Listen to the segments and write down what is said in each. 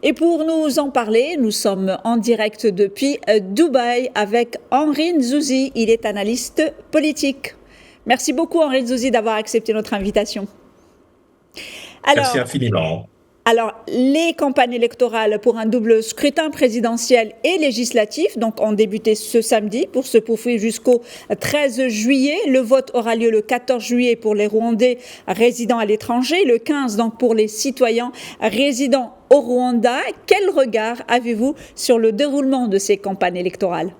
Et pour nous en parler, nous sommes en direct depuis Dubaï avec Henri Nzouzi. Il est analyste politique. Merci beaucoup Henri Nzouzi d'avoir accepté notre invitation. Merci infiniment. Alors, les campagnes électorales pour un double scrutin présidentiel et législatif ont débuté ce samedi pour se poursuivre jusqu'au 13 juillet. Le vote aura lieu le 14 juillet pour les Rwandais résidant à l'étranger, le 15 pour les citoyens résidant au Rwanda. Quel regard avez-vous sur le déroulement de ces campagnes électorales ?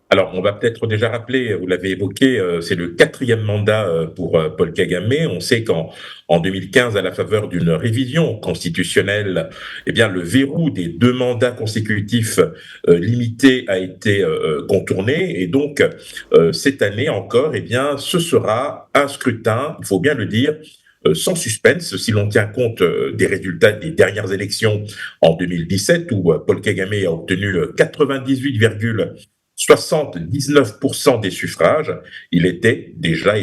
Alors, on va peut-être déjà rappeler, vous l'avez évoqué, c'est le 4e mandat pour Paul Kagame. On sait qu'en 2015, à la faveur d'une révision constitutionnelle, le verrou des 2 mandats consécutifs limités a été contourné. Et donc, cette année encore, ce sera un scrutin, il faut bien le dire, sans suspense, si l'on tient compte des résultats des dernières élections en 2017, où Paul Kagame a obtenu 98,79% des suffrages. Il était déjà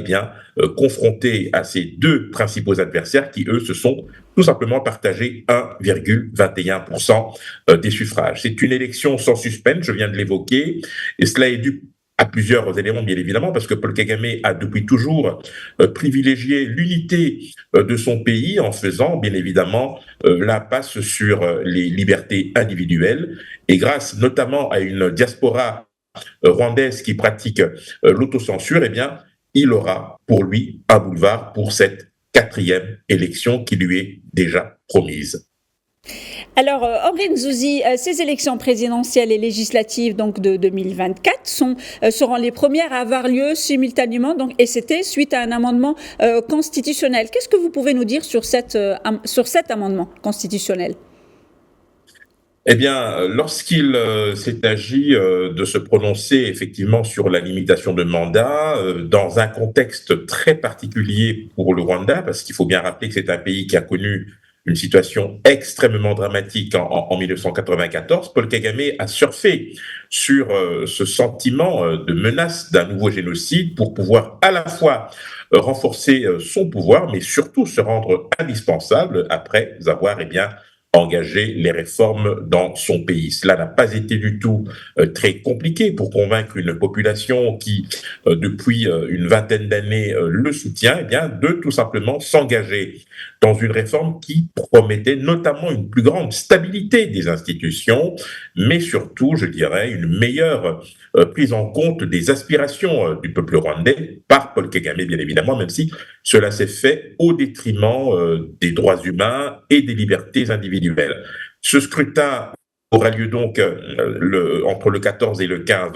confronté à ses 2 principaux adversaires qui, eux, se sont tout simplement partagés 1,21% des suffrages. C'est une élection sans suspense, je viens de l'évoquer, et cela est dû à plusieurs éléments, bien évidemment, parce que Paul Kagame a depuis toujours privilégié l'unité de son pays en faisant, bien évidemment, l'impasse sur les libertés individuelles, et grâce notamment à une diaspora rwandaise qui pratique l'autocensure, il aura pour lui un boulevard pour cette 4e élection qui lui est déjà promise. Alors, Henri Nzouzi, ces élections présidentielles et législatives de 2024 seront les premières à avoir lieu simultanément, et c'était suite à un amendement constitutionnel. Qu'est-ce que vous pouvez nous dire sur cet amendement constitutionnel ? Lorsqu'il s'est agi de se prononcer effectivement sur la limitation de mandat, dans un contexte très particulier pour le Rwanda, parce qu'il faut bien rappeler que c'est un pays qui a connu une situation extrêmement dramatique en 1994, Paul Kagame a surfé sur ce sentiment de menace d'un nouveau génocide pour pouvoir à la fois renforcer son pouvoir, mais surtout se rendre indispensable après avoir engager les réformes dans son pays. Cela n'a pas été du tout très compliqué pour convaincre une population qui, depuis une vingtaine d'années, le soutient, de tout simplement s'engager dans une réforme qui promettait notamment une plus grande stabilité des institutions, mais surtout, je dirais, une meilleure prise en compte des aspirations du peuple rwandais par Paul Kagame, bien évidemment, même si cela s'est fait au détriment des droits humains et des libertés individuelles. Ce scrutin aura lieu entre le 14 et le 15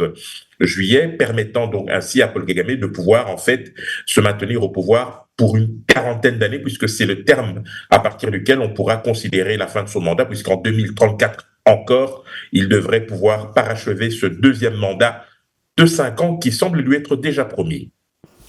juillet, permettant donc ainsi à Paul Kagame de pouvoir se maintenir au pouvoir pour une 40aine d'années, puisque c'est le terme à partir duquel on pourra considérer la fin de son mandat, puisqu'en 2034 encore, il devrait pouvoir parachever ce 2e mandat de 5 ans qui semble lui être déjà promis.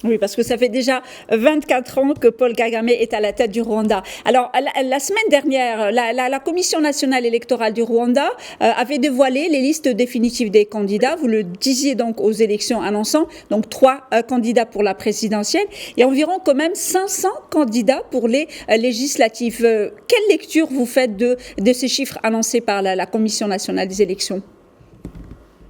Oui, parce que ça fait déjà 24 ans que Paul Kagame est à la tête du Rwanda. Alors, la semaine dernière, la Commission nationale électorale du Rwanda avait dévoilé les listes définitives des candidats. Vous le disiez aux élections annonçant 3 candidats pour la présidentielle et environ quand même 500 candidats pour les législatives. Quelle lecture vous faites de ces chiffres annoncés par la Commission nationale des élections ?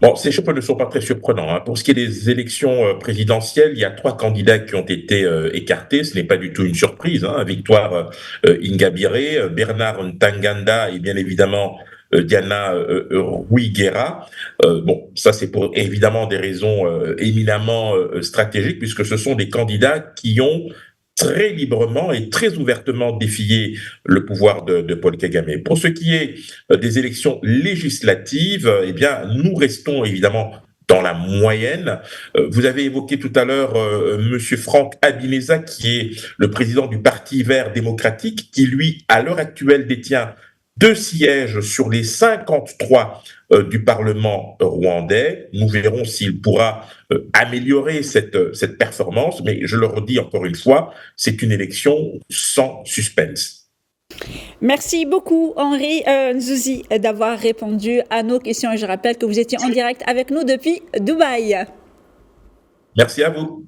Bon, ces chiffres ne sont pas très surprenants. Pour ce qui est des élections présidentielles, il y a 3 candidats qui ont été écartés. Ce n'est pas du tout une surprise. Victoire Ingabire, Bernard Ntaganda et bien évidemment Diana Rwigara. Ça c'est pour évidemment des raisons éminemment stratégiques, puisque ce sont des candidats qui ont très librement et très ouvertement défier le pouvoir de Paul Kagame. Pour ce qui est des élections législatives, nous restons évidemment dans la moyenne. Vous avez évoqué tout à l'heure Monsieur Franck Habineza, qui est le président du Parti vert démocratique, qui lui, à l'heure actuelle, détient 2 sièges sur les 53 du Parlement rwandais. Nous verrons s'il pourra améliorer cette performance, mais je le redis encore une fois, c'est une élection sans suspense. Merci beaucoup Henri Nzouzi d'avoir répondu à nos questions et je rappelle que vous étiez en direct avec nous depuis Dubaï. Merci à vous.